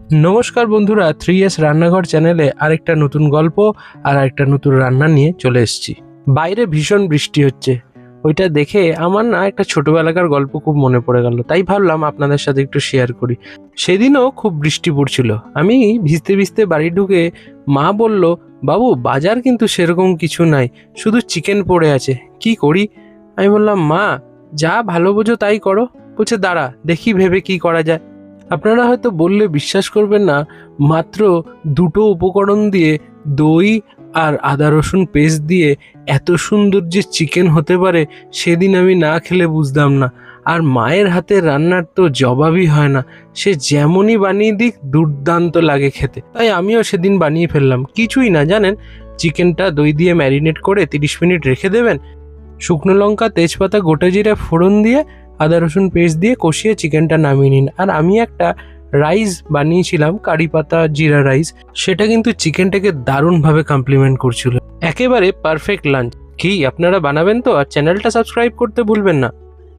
নমস্কার বন্ধুরা, 3S রান্নাঘর চ্যানেলে আরেকটা নতুন গল্প আর আরেকটা নতুন রান্না নিয়ে চলে এসেছি। বাইরে ভীষণ বৃষ্টি হচ্ছে, ওইটা দেখে আমার না একটা ছোটবেলাকার গল্প খুব মনে পড়ে গেল, তাই ভাবলাম আপনাদের সাথে একটু শেয়ার করি। সেদিনও খুব বৃষ্টি পড়ছিল, আমি ভিজতে ভিজতে বাড়ি ঢুকে মা বলল, বাবু বাজার কিন্তু সেরকম কিছু নাই, শুধু চিকেন পড়ে আছে, কি করি? আমি বললাম, মা যা ভালো বোঝো তাই করো। বলছে, দাঁড়া দেখি ভেবে কি করা যায়। আপনারা হয়তো বললে বিশ্বাস করবেন না, মাত্র দুটো উপকরণ দিয়ে, দই আর আদা রসুন পেস্ট দিয়ে এত সুন্দর যে চিকেন হতে পারে সেদিন আমি না খেলে বুঝতাম না। আর মায়ের হাতের রান্নার তো জবাবই হয় না, সে যেমনই বানিয়ে দিক দুর্দান্ত লাগে খেতে। তাই আমিও সেদিন বানিয়ে ফেললাম। কিছুই না জানেন, চিকেনটা দই দিয়ে ম্যারিনেট করে 30 মিনিট রেখে দেবেন, শুকনো লঙ্কা তেজপাতা গোটা জিরা ফোড়ন দিয়ে আদা রসুন পেস্ট দিয়ে কষিয়ে চিকেনটা নামিয়ে নিন। আর আমি একটা রাইস বানিয়েছিলাম, কারি পাতা জিরা রাইস, সেটা কিন্তু চিকেনটাকে দারুণভাবে কমপ্লিমেন্ট করছিল। একেবারে পারফেক্ট লাঞ্চ। কি আপনারা বানাবেন তো? আর চ্যানেলটা সাবস্ক্রাইব করতে ভুলবেন না।